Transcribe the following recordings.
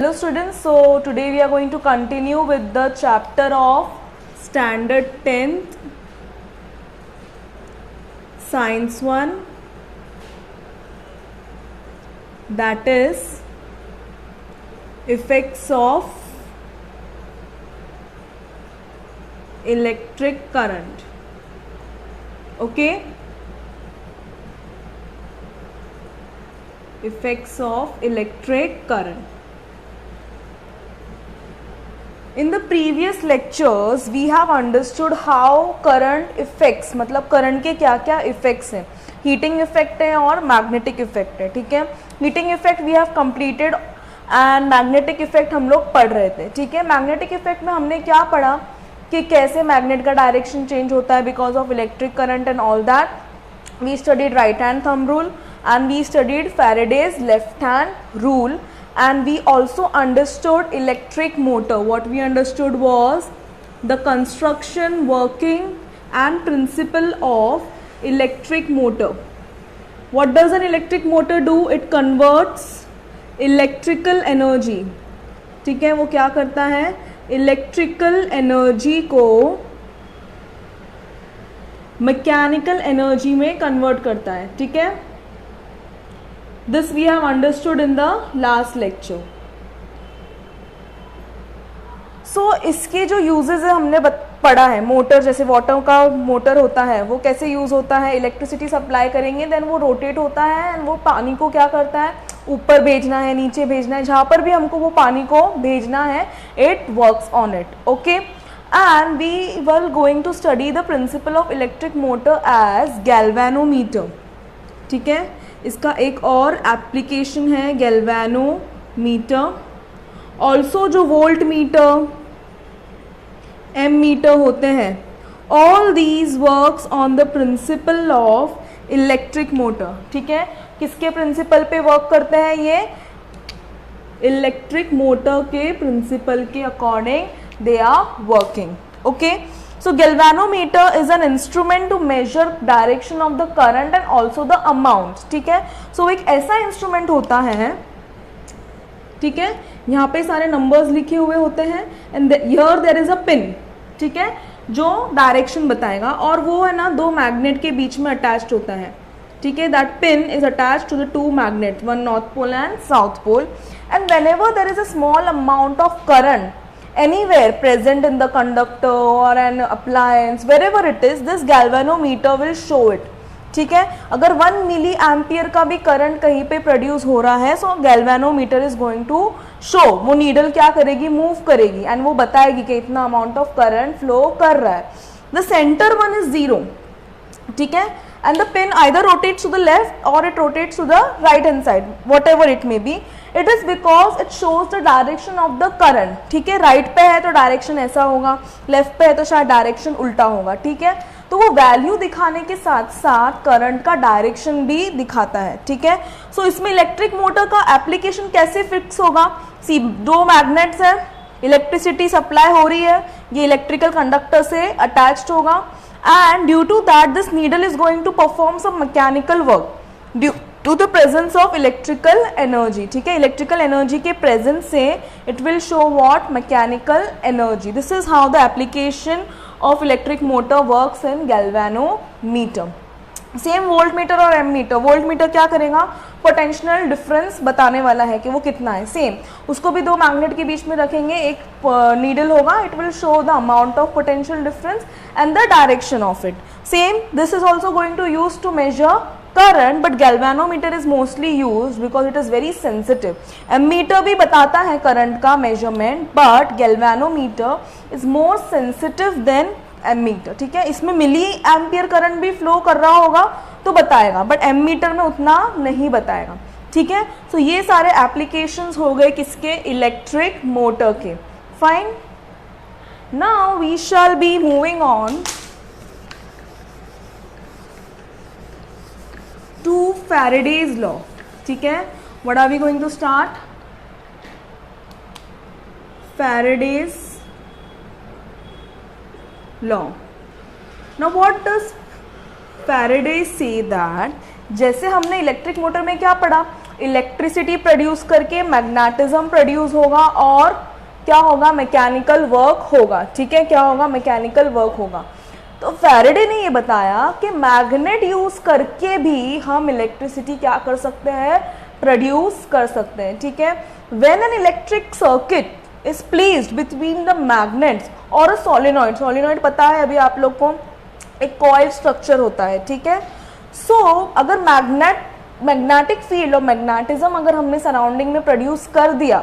Hello students, so today we are going to continue with the chapter of standard 10th science 1, that is effects of electric current. Okay, effects of electric current. In the previous lectures we have understood how current affects, मतलब current के क्या क्या effects हैं. Heating effect है और magnetic effect है. ठीक है, heating effect we have completed and magnetic effect हम लोग पढ़ रहे थे. ठीक है, मैग्नेटिक इफेक्ट में हमने क्या पढ़ा कि कैसे मैग्नेट का डायरेक्शन चेंज होता है because of electric current and all that. We studied right hand thumb rule and we studied Faraday's left hand rule, and we also understood electric motor. What we understood was the construction, working and principle of electric motor. What does an electric motor do? It converts electrical energy. ठीक है, वो क्या करता है? Electrical energy को mechanical energy में convert करता है. ठीक है, This we have understood in the last lecture. So इसके जो uses है हमने पढ़ा है. मोटर, जैसे वाटर का मोटर होता है वो कैसे यूज़ होता है, इलेक्ट्रिसिटी सप्लाई करेंगे देन वो रोटेट होता है एंड वो पानी को क्या करता है, ऊपर भेजना है, नीचे भेजना है, जहाँ पर भी हमको वो पानी को भेजना है it works on it. Okay, and we were going to study the principle of electric motor as galvanometer. ठीक है, इसका एक और एप्लीकेशन है गैल्वेनोमीटर. ऑल्सो जो वोल्ट मीटर, एम मीटर होते हैं, all these works on the principle of electric motor. ठीक है, किसके प्रिंसिपल पे वर्क करते हैं? ये इलेक्ट्रिक मोटर के प्रिंसिपल के according they are working. Okay, so galvanometer is an instrument to measure direction of the current and also the amount. ठीक है, so एक ऐसा इंस्ट्रूमेंट होता है, ठीक है, यहाँ पे सारे नंबर्स लिखे हुए होते हैं and here there is a pin. ठीक है, जो डायरेक्शन बताएगा और वो है ना दो मैग्नेट के बीच में अटैच्ड होता है. ठीक है, that pin is attached to the two magnets, one north pole and south pole, and whenever there is a small amount of current anywhere present in the conductor or an appliance, wherever it is, this galvanometer will show it. ठीक है, अगर 1 milli ampere का भी current कहीं पे produce हो रहा है so galvanometer is going to show. वो नीडल क्या करेगी, मूव करेगी एंड वो बताएगी कि इतना अमाउंट ऑफ करंट फ्लो कर रहा है. The centre one is 0. ठीक है, and the pin either rotates to the left or it rotates to the right hand side, whatever it may be. It is because it shows the direction of the current. ठीक है, right पे है तो direction ऐसा होगा, left पे है तो शायद डायरेक्शन उल्टा होगा. ठीक है, तो वो वैल्यू दिखाने के साथ साथ करंट का डायरेक्शन भी दिखाता है. ठीक है, सो इसमें इलेक्ट्रिक मोटर का एप्लीकेशन कैसे फिक्स होगा? सी, दो मैग्नेट्स है, इलेक्ट्रिसिटी सप्लाई हो रही है, ये इलेक्ट्रिकल कंडक्टर से अटैच्ड होगा and due to that this needle is going to perform some mechanical work due to the presence of electrical energy. ठीक है, electrical energy के presence से it will show what, mechanical energy. This is how the application of electric motor works in galvanometer. Same volt meter और M metre. Volt meter क्या करेगा, potential difference बताने वाला है कि वो कितना है. सेम उसको भी दो मैग्नेट के बीच में रखेंगे, एक नीडल होगा, it will show the amount of potential difference and the direction of it. Same this is also going to use to measure current, but galvanometer is mostly use because it is very sensitive. Ammeter भी बताता है current का measurement, but galvanometer is more sensitive than ammeter. ठीक है, इसमें milliampere current भी flow कर रहा होगा तो बताएगा, बट एम मीटर में उतना नहीं बताएगा. ठीक है, सो ये सारे एप्लीकेशंस हो गए किसके, इलेक्ट्रिक मोटर के. Fine, now we shall be moving on to Faraday's law. ठीक है, what are we going to start? Faraday's law. Now what does Faraday say that, जैसे हमने इलेक्ट्रिक मोटर में क्या पढ़ा, इलेक्ट्रिसिटी प्रोड्यूस करके मैग्नेटिज्म प्रोड्यूस होगा और क्या होगा, मैकेनिकल वर्क होगा, ठीक है, क्या होगा, मैकेनिकल वर्क होगा। तो फैराडे ने ये बताया कि मैग्नेट यूज करके भी हम इलेक्ट्रिसिटी क्या कर सकते हैं, प्रोड्यूस कर सकते हैं, ठीक है। When an electric circuit is placed between the magnets और अ सोलेनॉइड, सोलेनॉइड पता है अभी आप लोग को, एक कॉइल स्ट्रक्चर होता है, ठीक है। सो अगर मैग्नेटिक फील्ड और मैग्नेटिज्म अगर हमने सराउंडिंग में प्रोड्यूस कर दिया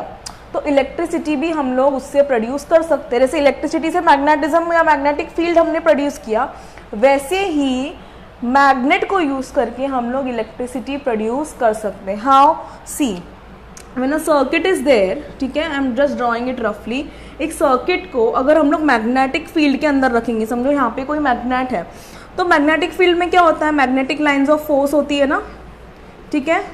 तो इलेक्ट्रिसिटी भी हम लोग उससे प्रोड्यूस कर सकते हैं। जैसे इलेक्ट्रिसिटी से मैग्नेटिज्म या मैग्नेटिक फील्ड हमने प्रोड्यूस किया, वैसे ही मैग्नेट को यूज करके हम लोग इलेक्ट्रिसिटी प्रोड्यूस कर सकते हैं। How, see when a circuit is there, ठीक है, I am just drawing it रफली। एक सर्किट को अगर हम लोग मैग्नेटिक फील्ड के अंदर रखेंगे, समझो यहाँ पे कोई मैग्नेट है, तो मैग्नेटिक फील्ड में क्या होता है, मैग्नेटिक लाइंस ऑफ फोर्स होती है ना, ठीक है।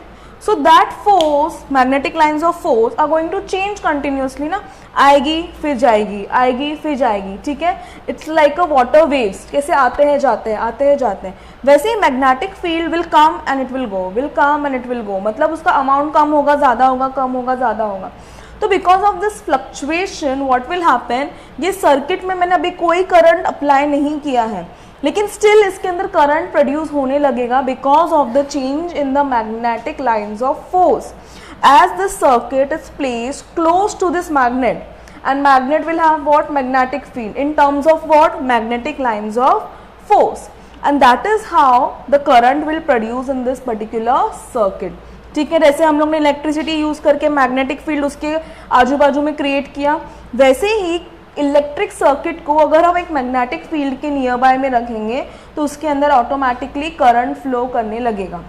So that force, magnetic lines of force are going to change continuously ना, आएगी फिर जाएगी, आएगी फिर जाएगी, ठीक है। It's like a water waves, कैसे आते हैं जाते हैं, आते हैं जाते हैं, वैसे ही magnetic field will come and it will go, will come and it will go, मतलब उसका अमाउंट कम होगा, ज़्यादा होगा, कम होगा, ज़्यादा होगा। तो because of this fluctuation what will happen, ये सर्किट में मैंने अभी कोई करंट अप्लाई नहीं किया है, लेकिन स्टिल इसके अंदर करंट प्रोड्यूस होने लगेगा because of the change in the magnetic lines of force. As this circuit is placed close to this magnet and magnet will have what, magnetic field in terms of what, magnetic lines of force, and that is how the current will produce in this particular circuit, ठीक है। जैसे हम लोग ने electricity use करके magnetic field उसके आजू बाजू में क्रिएट किया, वैसे ही इलेक्ट्रिक सर्किट को अगर हम एक मैग्नेटिक फील्ड के नियर बाय में रखेंगे तो उसके अंदर ऑटोमेटिकली करंट फ्लो करने लगेगा।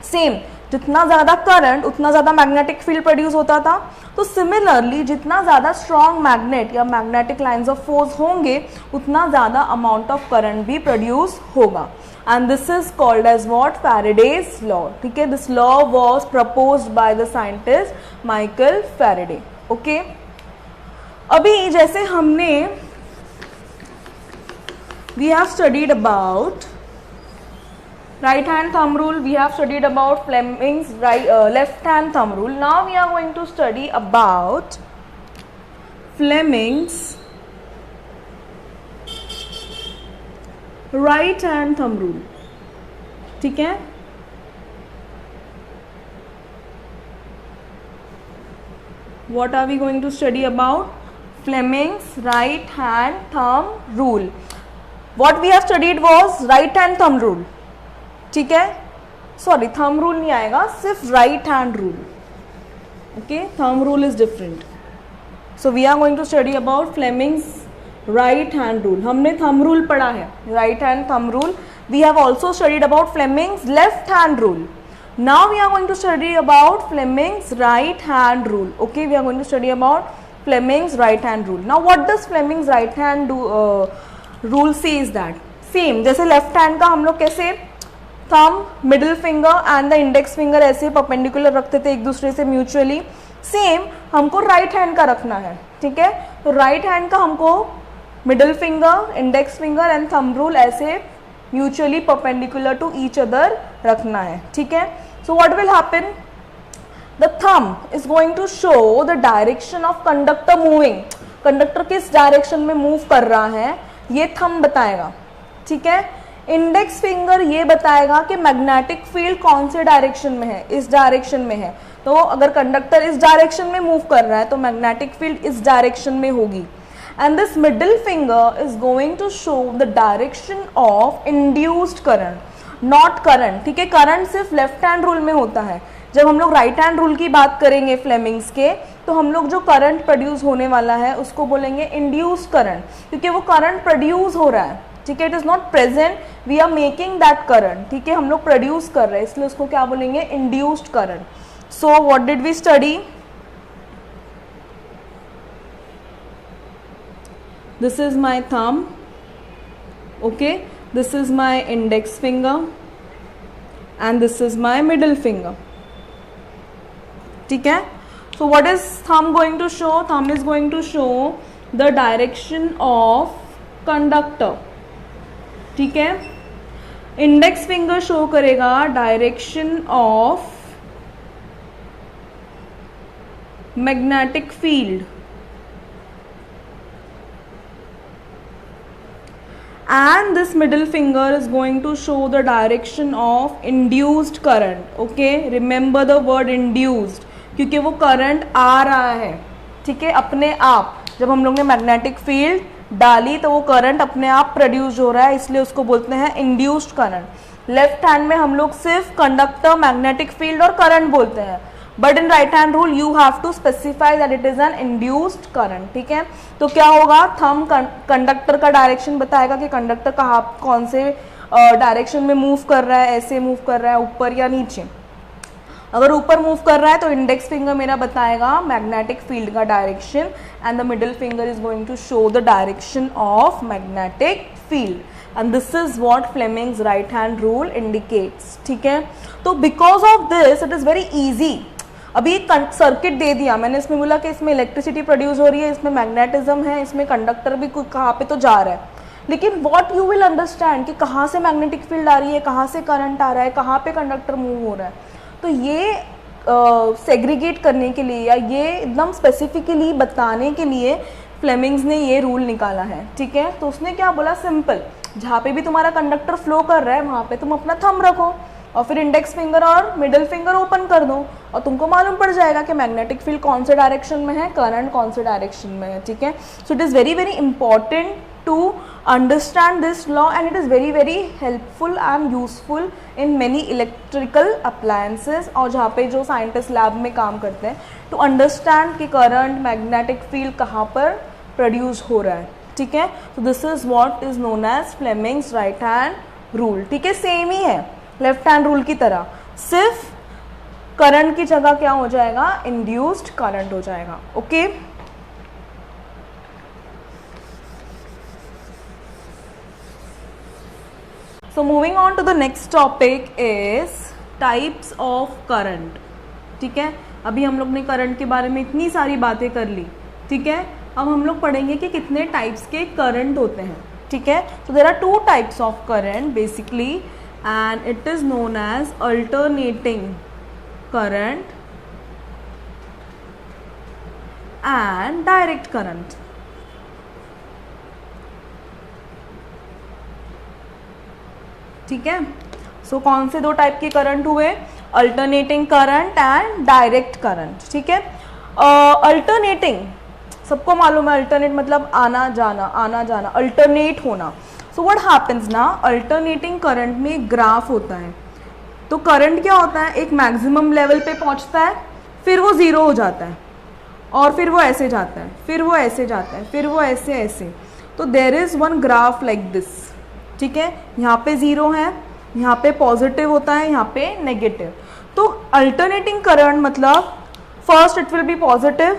सेम, जितना ज़्यादा करंट उतना ज़्यादा मैग्नेटिक फील्ड प्रोड्यूस होता था। तो सिमिलरली जितना ज़्यादा स्ट्रॉन्ग मैग्नेट या मैग्नेटिक लाइंस ऑफ फोर्स होंगे उतना ज़्यादा अमाउंट ऑफ करंट भी प्रोड्यूस होगा। And this is called as what, Faraday's law, ठीक है। This law was proposed by the scientist Michael Faraday, okay. अभी जैसे हमने we have studied about right hand thumb rule, we have studied about Fleming's left hand thumb rule. Now we are going to study about Fleming's right hand thumb rule, ठीक है। What are we going to study about? Fleming's right hand thumb rule. What we have studied was right hand thumb rule, ठीक है। Sorry, thumb rule नहीं आएगा, सिर्फ right hand rule, okay. Thumb rule is different. So we are going to study about Fleming's right hand rule. हमने thumb rule पढ़ा है, right hand thumb rule. We have also studied about Fleming's left hand rule. Now we are going to study about Fleming's right hand rule, okay. We are going to study about Fleming's right hand rule. Now what does Fleming's right hand rule says that, same जैसे left hand का हम लोग कैसे thumb, middle finger and the index finger ऐसे perpendicular रखते थे एक दूसरे से म्यूचुअली, सेम हमको राइट हैंड का रखना है, ठीक है। तो राइट हैंड का हमको middle finger, index finger and thumb rule ऐसे mutually perpendicular to each other रखना है, ठीक है। So what will happen, the thumb is going to show the direction of conductor moving, conductor किस डायरेक्शन में move कर रहा है ये थंब बताएगा, ठीक है। इंडेक्स फिंगर ये बताएगा कि मैग्नेटिक फील्ड कौन से डायरेक्शन में है, इस डायरेक्शन में है। तो अगर कंडक्टर इस डायरेक्शन में मूव कर रहा है तो मैग्नेटिक फील्ड इस डायरेक्शन में होगी। And this middle finger is going to show the direction of induced current, not current, ठीक है। करंट सिर्फ लेफ्ट हैंड रूल में होता है। जब हम लोग राइट हैंड रूल की बात करेंगे फ्लेमिंग्स के, तो हम लोग जो करंट प्रोड्यूस होने वाला है उसको बोलेंगे इंड्यूस्ड करंट, क्योंकि वो करंट प्रोड्यूस हो रहा है, ठीक है। It is not present, we are making that current, ठीक है। हम लोग प्रोड्यूस कर रहे हैं, इसलिए उसको क्या बोलेंगे, induced current. So what did we study, this is my thumb, okay, this is my index finger and this is my middle finger, ठीक है। So what is thumb going to show, thumb is going to show the direction of conductor, ठीक है। Index finger show करेगा direction of magnetic field, and this middle finger is going to show the direction of induced current. Okay, remember the word induced, क्योंकि वो current आ रहा है, ठीक है, अपने आप। जब हम लोग ने मैग्नेटिक फील्ड डाली तो वो करंट अपने आप प्रोड्यूस हो रहा है, इसलिए उसको बोलते हैं इंड्यूस्ड करंट। लेफ्ट हैंड में हम लोग सिर्फ कंडक्टर, मैग्नेटिक फील्ड और करंट बोलते हैं, but in right hand rule you have to specify that it is an induced current, ठीक है। तो क्या होगा, थंब कंडक्टर का डायरेक्शन बताएगा कि कंडक्टर कहाँ, कौन से डायरेक्शन में मूव कर रहा है, ऐसे मूव कर रहा है, ऊपर या नीचे। अगर ऊपर मूव कर रहा है तो इंडेक्स फिंगर मेरा बताएगा मैग्नेटिक फील्ड का direction, and the middle finger is going to show the direction of magnetic field, and this is what Fleming's right hand rule indicates, ठीक है। तो because of this it is very easy. अभी एक circuit दे दिया मैंने, इसमें बोला कि इसमें इलेक्ट्रिसिटी प्रोड्यूस हो रही है, इसमें मैग्नेटिज्म है, इसमें कंडक्टर भी कहाँ पे तो जा रहा है, लेकिन व्हाट यू विल अंडरस्टैंड कि कहाँ से मैग्नेटिक फील्ड आ रही है, कहाँ से करंट आ रहा है, कहाँ पे कंडक्टर मूव हो रहा है। तो ये सेग्रीगेट करने के लिए या ये एकदम स्पेसिफिकली बताने के लिए फ्लेमिंग्स ने ये रूल निकाला है, ठीक है। तो उसने क्या बोला, सिंपल, जहाँ पे भी तुम्हारा कंडक्टर फ्लो कर रहा है वहाँ पे तुम अपना थंब रखो और फिर इंडेक्स फिंगर और मिडिल फिंगर ओपन कर दो, और तुमको मालूम पड़ जाएगा कि मैग्नेटिक फील्ड कौन से डायरेक्शन में है, करंट कौन से डायरेक्शन में है, ठीक है। So it is very very important to understand this law, and it is very very helpful and useful in many electrical appliances, और जहाँ पे जो साइंटिस्ट लैब में काम करते हैं, to understand कि करंट, मैग्नेटिक फील्ड कहाँ पर प्रोड्यूस हो रहा है, ठीक है। तो this is what is known as Fleming's right hand rule, ठीक है। सेम ही है लेफ्ट हैंड रूल की तरह, सिर्फ करंट की जगह क्या हो जाएगा, इंड्यूस्ड करंट हो जाएगा, okay. So moving on to the next topic is types of current, ठीक है। अभी हम लोग ने करंट के बारे में इतनी सारी बातें कर ली, ठीक है। अब हम लोग पढ़ेंगे कि कितने टाइप्स के करंट होते हैं, ठीक है। So there are two types of current basically, and it is known as alternating current and direct current, ठीक है। सो कौन से दो टाइप के करंट हुए, alternating current and direct current, ठीक है। अल्टरनेटिंग सबको मालूम है, अल्टरनेट मतलब आना जाना, आना जाना, अल्टरनेट होना। सो व्हाट हैपेंस ना, अल्टरनेटिंग करंट में ग्राफ होता है। तो करंट क्या होता है, एक मैक्सिमम लेवल पे पहुंचता है, फिर वो ज़ीरो हो जाता है, और फिर वो ऐसे जाता है, फिर वो ऐसे जाता है, फिर वो ऐसे ऐसे। तो there is one graph like this, ठीक है। यहाँ पे ज़ीरो है, यहाँ पे पॉजिटिव होता है, यहाँ पे नेगेटिव। तो अल्टरनेटिंग करंट मतलब first it will be positive,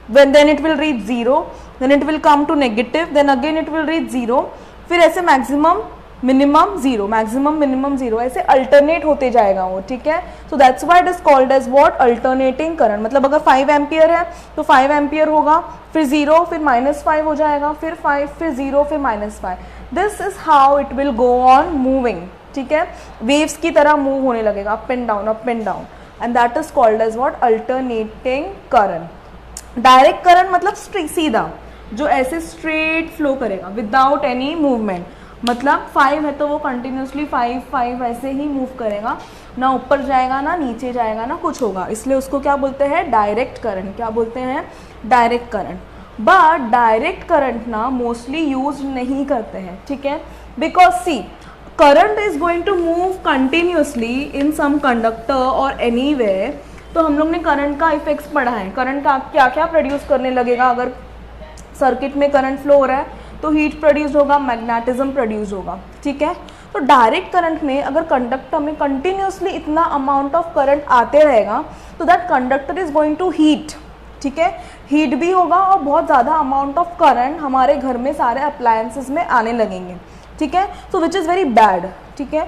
then it will reach zero, then it will come to negative, then again it will reach zero, फिर ऐसे maximum minimum zero, maximum minimum zero, ऐसे alternate होते जाएगा वो, ठीक है। So that's why it is called as what, alternating current. मतलब अगर 5 एम्पियर है तो 5 एम्पियर होगा, फिर ज़ीरो, फिर -5 हो जाएगा, फिर 5, फिर ज़ीरो, फिर -5। This is how it will go on moving, ठीक है। वेव्स की तरह मूव होने लगेगा, up and down, up and down, and that is called as what, alternating current. Direct current मतलब सीधा, जो ऐसे स्ट्रेट फ्लो करेगा विदाउट एनी मूवमेंट। मतलब 5 है तो वो कंटिन्यूसली 5 5 ऐसे ही मूव करेगा, ना ऊपर जाएगा, ना नीचे जाएगा, ना कुछ होगा, इसलिए उसको क्या बोलते हैं, डायरेक्ट करंट। क्या बोलते हैं, direct current. But direct current ना मोस्टली यूज नहीं करते हैं, ठीक है, because see current is going to move continuously in some conductor और एनीवेयर। तो हम लोग ने करंट का इफेक्ट्स पढ़ा है, करंट का क्या क्या प्रोड्यूस करने लगेगा। अगर सर्किट में करंट फ्लो हो रहा है तो हीट प्रोड्यूस होगा, मैग्नेटिज्म प्रोड्यूस होगा, ठीक है। तो डायरेक्ट करंट में अगर कंडक्टर में कंटिन्यूसली इतना अमाउंट ऑफ करंट आते रहेगा तो that conductor is going to heat, ठीक है, हीट भी होगा और बहुत ज़्यादा अमाउंट ऑफ करंट हमारे घर में सारे अप्लायंसेस में आने लगेंगे, ठीक है। सो विच इज़ वेरी बैड, ठीक है।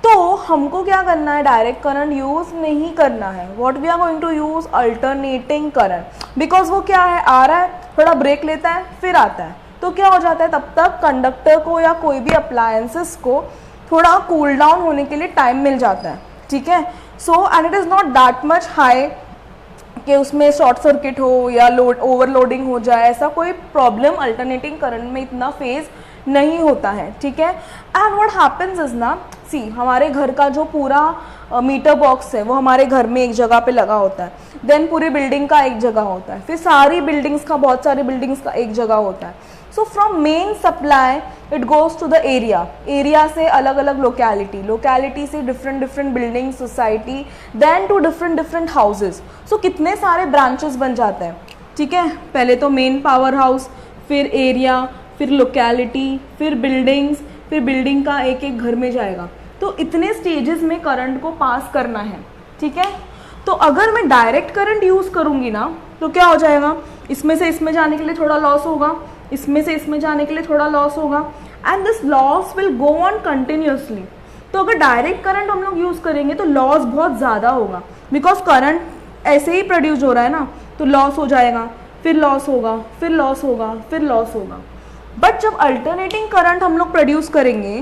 तो हमको क्या करना है, डायरेक्ट करंट यूज़ नहीं करना है। What we are going to use, alternating current, because वो क्या है, आ रहा है, थोड़ा ब्रेक लेता है, फिर आता है, तो क्या हो जाता है, तब तक कंडक्टर को या कोई भी अप्लायंसेस को थोड़ा कूल डाउन होने के लिए टाइम मिल जाता है, ठीक है। So and it is not that much high कि उसमें शॉर्ट सर्किट हो या ओवरलोडिंग हो जाए, ऐसा कोई प्रॉब्लम अल्टरनेटिंग करंट में इतना फेस नहीं होता है, ठीक है। एंड व्हाट हैपेंस इज ना, सी हमारे घर का जो पूरा मीटर बॉक्स है वो हमारे घर में एक जगह पे लगा होता है, देन पूरी बिल्डिंग का एक जगह होता है, फिर सारी बिल्डिंग्स का, बहुत सारी बिल्डिंग्स का एक जगह होता है। So from main supply it goes to the area, area से अलग अलग लोकेलिटी, लोकेलिटी से different different building, society, then to different different houses. So कितने सारे ब्रांचेस बन जाते हैं, ठीक है। पहले तो मेन पावर हाउस, फिर एरिया, फिर लोकेलिटी, फिर बिल्डिंग्स, फिर बिल्डिंग का एक एक घर में जाएगा। तो इतने स्टेजेस में करंट को पास करना है, ठीक है। तो अगर मैं डायरेक्ट करंट यूज़ करूँगी ना तो क्या हो जाएगा, इसमें से इसमें जाने के लिए थोड़ा लॉस होगा, इसमें से इसमें जाने के लिए थोड़ा लॉस होगा, and this loss will go on continuously. तो अगर डायरेक्ट करंट हम लोग यूज़ करेंगे तो लॉस बहुत ज़्यादा होगा, बिकॉज करंट ऐसे ही प्रोड्यूस हो रहा है ना, तो लॉस हो जाएगा, फिर लॉस होगा, फिर लॉस होगा, फिर लॉस होगा। बट जब अल्टरनेटिंग करंट हम लोग प्रोड्यूस करेंगे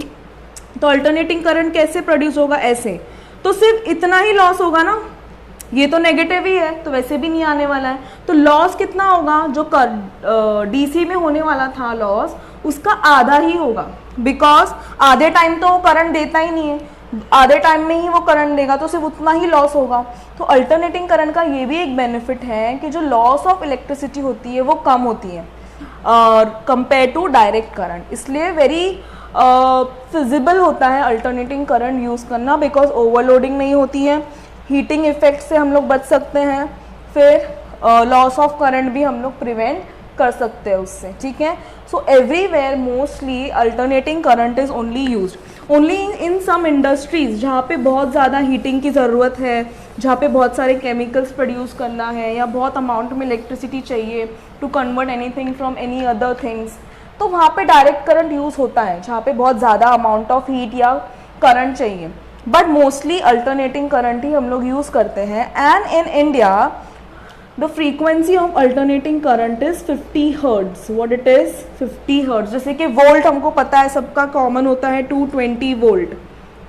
तो अल्टरनेटिंग करंट कैसे प्रोड्यूस होगा, ऐसे, तो सिर्फ इतना ही लॉस होगा ना, ये तो नेगेटिव ही है तो वैसे भी नहीं आने वाला है, तो लॉस कितना होगा, जो डीसी में होने वाला था लॉस उसका आधा ही होगा, बिकॉज आधे टाइम तो वो करंट देता ही नहीं है, आधे टाइम में ही वो करंट देगा, तो सिर्फ उतना ही लॉस होगा। तो अल्टरनेटिंग करंट का ये भी एक बेनिफिट है कि जो लॉस ऑफ इलेक्ट्रिसिटी होती है वो कम होती है कंपेयर टू डायरेक्ट करंट, इसलिए वेरी फिजिबल होता है अल्टरनेटिंग करंट यूज़ करना, बिकॉज ओवरलोडिंग नहीं होती है, हीटिंग इफेक्ट से हम लोग बच सकते हैं, फिर लॉस ऑफ करंट भी हम लोग प्रिवेंट कर सकते हैं उससे, ठीक है। So everywhere mostly alternating current is only used, only in some industries जहाँ पे बहुत ज़्यादा हीटिंग की ज़रूरत है, जहाँ पे बहुत सारे केमिकल्स प्रोड्यूस करना है या बहुत अमाउंट में इलेक्ट्रिसिटी चाहिए to convert anything from any other things, तो वहाँ पे डायरेक्ट करंट यूज़ होता है, जहाँ पे बहुत ज़्यादा अमाउंट ऑफ हीट या करंट चाहिए। बट मोस्टली अल्टरनेटिंग करंट ही हम लोग यूज़ करते हैं। And in India the frequency of alternating current is 50 hertz. What it is, 50 hertz. जैसे कि वोल्ट हमको पता है, सबका कॉमन होता है 220 वोल्ट,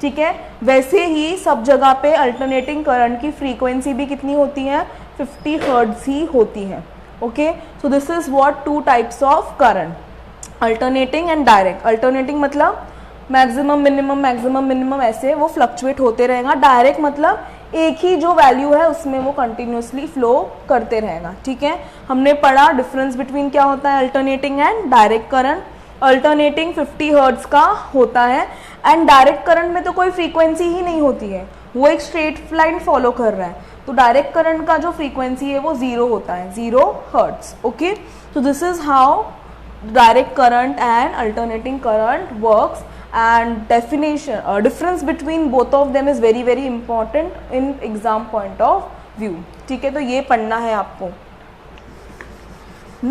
ठीक है। वैसे ही सब जगह पे अल्टरनेटिंग करंट की फ्रीक्वेंसी भी कितनी होती है, 50 हर्ट्ज ही होती है, okay. So this is what two types of current, alternating and direct. Alternating मतलब मैक्सिमम मिनिमम ऐसे वो फ्लक्चुएट होते रहेगा, डायरेक्ट मतलब एक ही जो वैल्यू है उसमें वो कंटिन्यूसली फ्लो करते रहेगा, ठीक है। हमने पढ़ा डिफरेंस बिटवीन क्या होता है alternating and direct current. Alternating 50 hertz का होता है एंड डायरेक्ट करंट में तो कोई फ्रीक्वेंसी ही नहीं होती है, वो एक स्ट्रेट लाइन फॉलो कर रहा है, तो डायरेक्ट करंट का जो फ्रीक्वेंसी है वो 0 होता है, 0 hertz, okay. So this is how direct current and alternating current works, and definition difference between both of them is very very important in exam point of view, ठीक है। तो ये पढ़ना है आपको।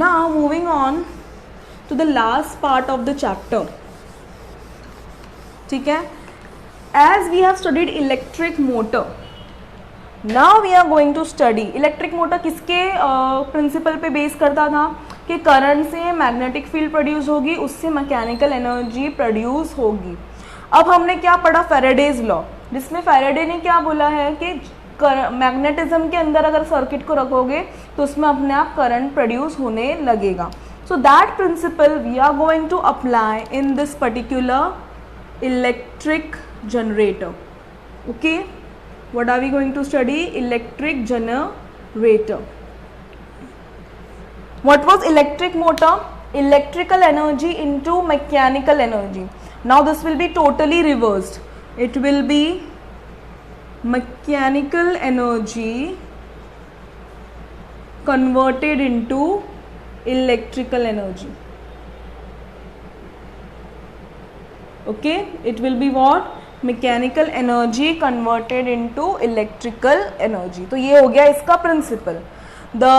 Now moving on to the last part of the chapter, ठीक है। As we have studied electric motor, now we are going to study electric motor। किसके प्रिंसिपल पे बेस करता था कि करंट से मैग्नेटिक फील्ड प्रोड्यूस होगी, उससे मैकेनिकल एनर्जी प्रोड्यूस होगी। अब हमने क्या पढ़ा, फैराडेज लॉ, जिसमें फैराडे ने क्या बोला है कि मैग्नेटिज्म के अंदर अगर सर्किट को रखोगे तो उसमें अपने आप करंट प्रोड्यूस होने लगेगा। So that principle we are going to apply in this particular electric generator, okay. What are we going to study, electric generator. What was electric motor? Electrical energy into mechanical energy. Now this will be totally reversed. It will be mechanical energy converted into electrical energy. Okay, it will be what? Mechanical energy converted into electrical energy. तो ये हो गया इसका principle. The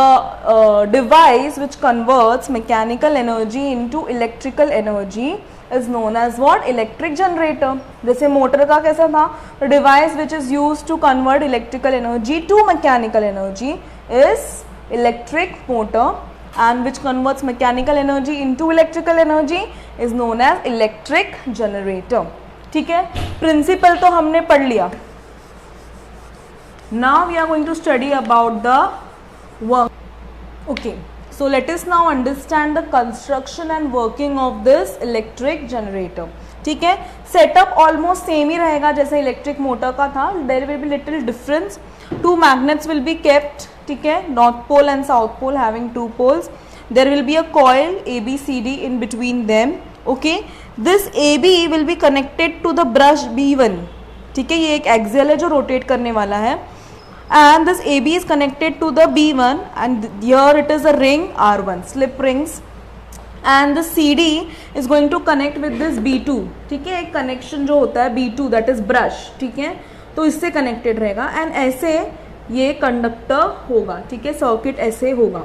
device which converts mechanical energy into electrical energy is known as what? Electric generator. जैसे motor का कैसा था, the device which is used to convert electrical energy to mechanical energy is electric motor, and which converts mechanical energy into electrical energy is known as electric generator, ठीक है। Principal तो हमने पढ़ लिया। Now we are going to study about the work. Okay, so let us now understand the construction and working of this electric generator. ठीक है, setup almost same ही रहेगा जैसे इलेक्ट्रिक मोटर का था. There will be little difference. 2 magnets will be kept. ठीक है, north pole and south pole having 2 poles. There will be a coil ABCD in between them. Okay, this AB will be connected to the brush B1. ठीक है, ये एक axial है जो rotate करने वाला है. And this AB is connected to the B1 and here it is a ring R1, slip rings. And the CD is going to connect with this B2. ठीक है, एक कनेक्शन जो होता है B2 that is brush. ठीक है, तो इससे कनेक्टेड रहेगा एंड ऐसे ये कंडक्टर होगा. ठीक है, सर्किट ऐसे होगा.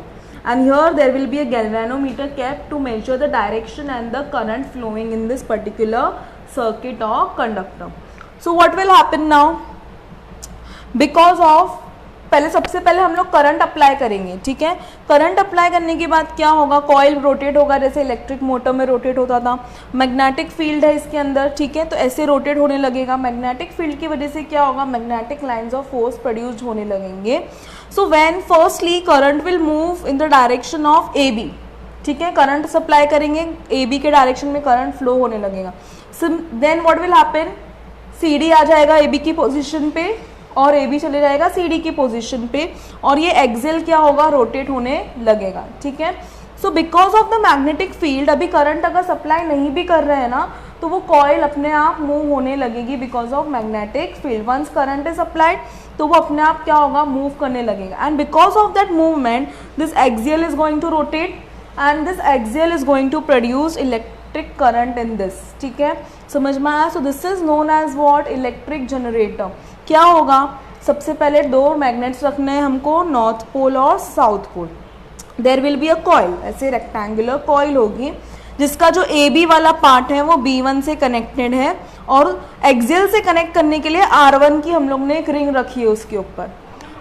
And here there will be a galvanometer kept to measure the direction and the current flowing in this particular circuit or conductor. So what will happen now? Because of पहले सबसे पहले हम लोग करंट अप्लाई करेंगे. ठीक है, current apply करने के बाद क्या होगा, कॉइल रोटेट होगा जैसे इलेक्ट्रिक मोटर में रोटेट होता था. मैग्नेटिक फील्ड है इसके अंदर. ठीक है, तो ऐसे रोटेट होने लगेगा. मैग्नेटिक फील्ड की वजह से क्या होगा, magnetic lines of force produced होने लगेंगे. So when firstly current will move in the direction of A B. ठीक है, करंट सप्लाई करेंगे, ए बी के डायरेक्शन में करंट फ्लो होने लगेगा. So then what will happen, C D आ जाएगा ए बी की पोजिशन पे और ए बी चले जाएगा सी डी की पोजीशन पे और ये एक्सेल क्या होगा, रोटेट होने लगेगा. ठीक है, so because of the magnetic field अभी करंट अगर सप्लाई नहीं भी कर रहे हैं ना तो वो कॉइल अपने आप मूव होने लगेगी because of magnetic field. Once current is applied तो वो अपने आप क्या होगा, मूव करने लगेगा. And because of that movement this axial is going to rotate and this axial is going to produce electric current in this. ठीक है, समझ में आया. So this is known as what, electric generator. क्या होगा, सबसे पहले 2 मैग्नेट्स रखने हैं हमको, नॉर्थ पोल और south pole. There will be a coil, ऐसे रेक्टेंगुलर कॉइल होगी जिसका जो ए बी वाला पार्ट है वो B1 से कनेक्टेड है और एक्सियल से कनेक्ट करने के लिए R1 की हम लोग ने एक रिंग रखी है उसके ऊपर.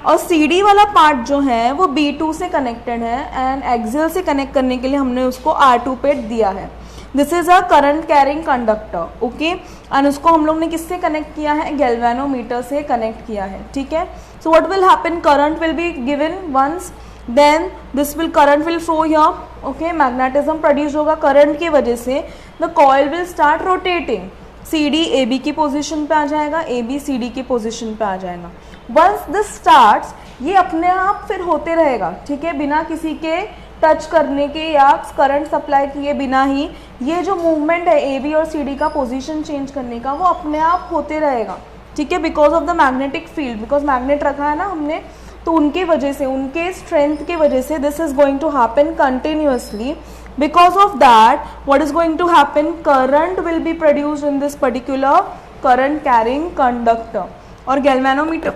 और CD वाला पार्ट जो है वो B2 से कनेक्टेड है एंड एक्सियल से कनेक्ट करने के लिए हमने उसको R2 पे दिया है. This is a current carrying conductor. Okay, and उसको हम लोग ने किससे कनेक्ट किया है, गैल्वेनोमीटर से कनेक्ट किया है. ठीक है, so what will happen, current will be given once, then this will current will flow here. Okay, magnetism produce होगा करंट की वजह से. The coil will start rotating. C D A B की पोजिशन पे आ जाएगा, ए बी सी डी की position पे आ जाएगा. वंस दिस स्टार्ट्स, ये अपने आप फिर होते रहेगा. ठीक है, बिना किसी के टच करने के या करंट सप्लाई किए बिना ही ये जो मूवमेंट है ए बी और सी डी का पोजीशन चेंज करने का वो अपने आप होते रहेगा. ठीक है, because of the magnetic field, because magnet रखा है ना हमने तो उनकी वजह से, उनके स्ट्रेंथ की वजह से this is going to happen continuously. Because of that what is going to happen, current will be produced in this particular current carrying conductor. और गैल्वेनोमीटर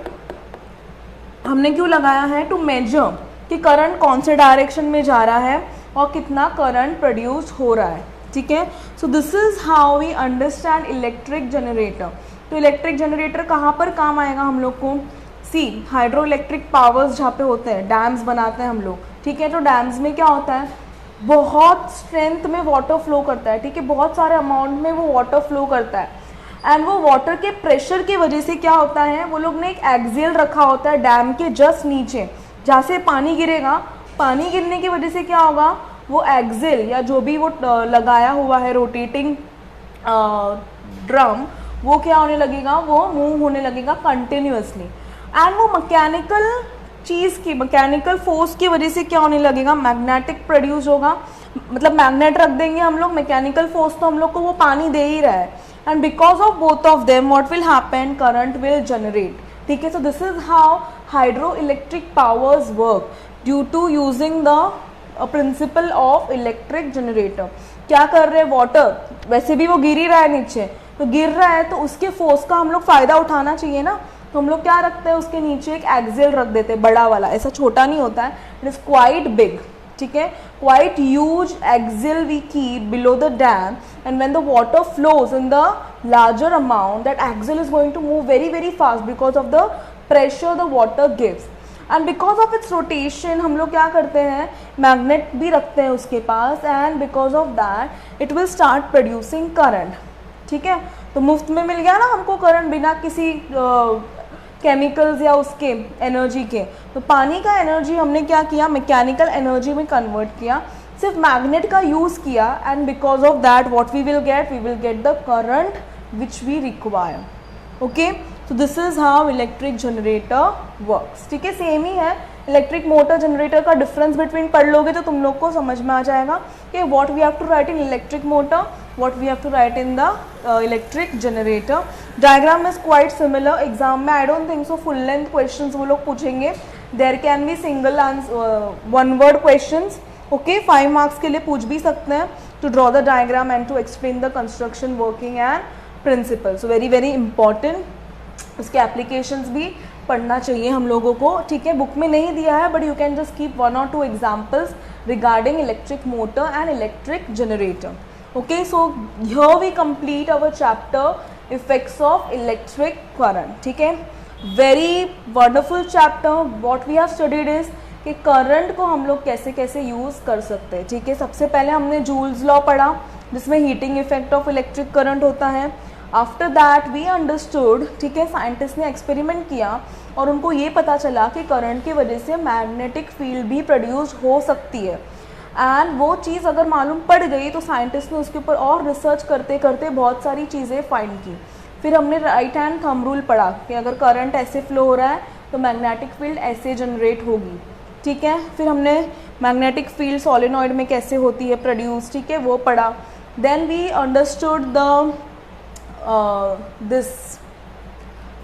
हमने क्यों लगाया है, टू मेजर कि करंट कौन से डायरेक्शन में जा रहा है और कितना करंट प्रोड्यूस हो रहा है. ठीक है, so this is how we understand electric generator. तो इलेक्ट्रिक जनरेटर कहाँ पर काम आएगा हम लोग को, सी हाइड्रो इलेक्ट्रिक पावर्स जहाँ पे होते हैं, डैम्स बनाते हैं हम लोग. ठीक है, तो डैम्स में क्या होता है, बहुत स्ट्रेंथ में वाटर फ्लो करता है. ठीक है, बहुत सारे अमाउंट में वो वाटर फ्लो करता है एंड वो वाटर के प्रेशर की वजह से क्या होता है, वो लोग ने एक एक्सियल रखा होता है डैम के जस्ट नीचे जहाँ से पानी गिरेगा. पानी गिरने की वजह से क्या होगा, वो एक्सिल या जो भी वो लगाया हुआ है रोटेटिंग ड्रम, वो क्या होने लगेगा, वो मूव होने लगेगा कंटिन्यूअसली. एंड वो मैकेनिकल चीज़ की, मैकेनिकल फोर्स की वजह से क्या होने लगेगा, मैग्नेटिक प्रोड्यूस होगा. मतलब मैग्नेट रख देंगे हम लोग, मैकेनिकल फोर्स तो हम लोग को वो पानी दे ही रहा है. And because of both of them what will happen, current will generate. ठीक है, so this is how hydro electric powers work due to using the principle of electric generator. क्या कर रहे हैं, वाटर वैसे भी वो गिर ही रहा है नीचे, तो गिर रहा है तो उसके फोर्स का हम लोग फायदा उठाना चाहिए ना. तो हम लोग क्या रखते हैं, उसके नीचे एक एक्सियल रख देते हैं, बड़ा वाला, ऐसा छोटा नहीं होता है, इट इज क्वाइट बिग. ठीक है, quite huge axial we keep below the dam and when the water flows in the larger amount that axial is going to move very very fast because of the pressure the water gives. And because of its rotation हम लोग क्या करते हैं, magnet भी रखते हैं उसके पास and because of that it will start producing current. ठीक है, तो मुफ्त में मिल गया ना हमको करंट, बिना किसी केमिकल्स या उसके एनर्जी के, तो पानी का एनर्जी हमने क्या किया, मैकेनिकल एनर्जी में कन्वर्ट किया, सिर्फ मैग्नेट का यूज़ किया, and because of that what we will get the current which we require. Okay, so this is how electric generator works. ठीक है, सेम ही है. इलेक्ट्रिक मोटर जनरेटर का डिफरेंस बिटवीन पढ़ लोगे तो तुम लोग को समझ में आ जाएगा कि what we have to write in electric motor, what we have to write in the electric generator. Diagram is quite similar. Exam में I don't think so full length questions वो लोग पूछेंगे. There can be single one word questions. Okay, 5 marks के लिए पूछ भी सकते हैं, to draw the diagram and to explain the construction working and principle. So very very important. उसके एप्लीकेशंस भी पढ़ना चाहिए हम लोगों को. ठीक है, बुक में नहीं दिया है, but you can just keep 1 or 2 examples regarding electric motor and electric generator. Okay, so here we complete our chapter effects of electric current. ठीक है, very wonderful chapter. What we have studied is कि current को हम लोग कैसे कैसे use कर सकते हैं. ठीक है, सबसे पहले हमने जूल्स लॉ पढ़ा जिसमें heating effect of electric current होता है. आफ्टर दैट वी अंडरस्टूड, ठीक है, साइंटिस्ट ने एक्सपेरिमेंट किया और उनको ये पता चला कि करंट की वजह से मैग्नेटिक फील्ड भी प्रोड्यूस हो सकती है. एंड वो चीज़ अगर मालूम पड़ गई तो साइंटिस्ट ने उसके ऊपर और रिसर्च करते करते बहुत सारी चीज़ें फाइंड की. फिर हमने राइट हैंड थंब रूल पढ़ा कि अगर करंट ऐसे फ्लो हो रहा है तो मैग्नेटिक फील्ड ऐसे जनरेट होगी. ठीक है, फिर हमने मैग्नेटिक फील्ड सोलेनॉइड में कैसे होती है प्रोड्यूस, ठीक है, वो पढ़ा. Then we understood the this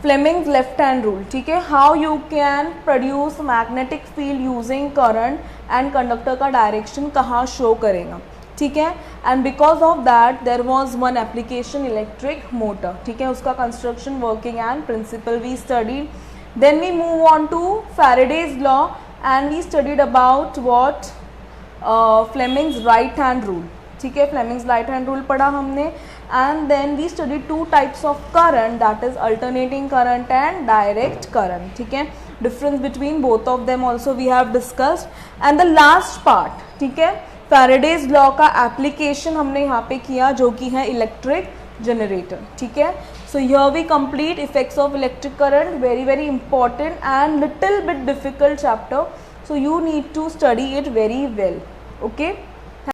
Fleming's left hand rule. ठीक है, how you can produce magnetic field using current and conductor का direction कहाँ show करेगा. ठीक है, and because of that there was one application electric motor. ठीक है, उसका construction working and principle we studied. Then we move on to Faraday's law and we studied about what Fleming's right hand rule. ठीक है, Fleming's right hand rule पढ़ा हमने. And then we study 2 types of current, that is alternating current and direct current. ठीक है, difference between both of them also we have discussed. And the last part, ठीक है, Faraday's law का application हमने यहाँ पे किया जो कि है इलेक्ट्रिक जनरेटर. ठीक है, so here we complete effects of electric current. Very very important and little bit difficult chapter, so you need to study it very well. Okay.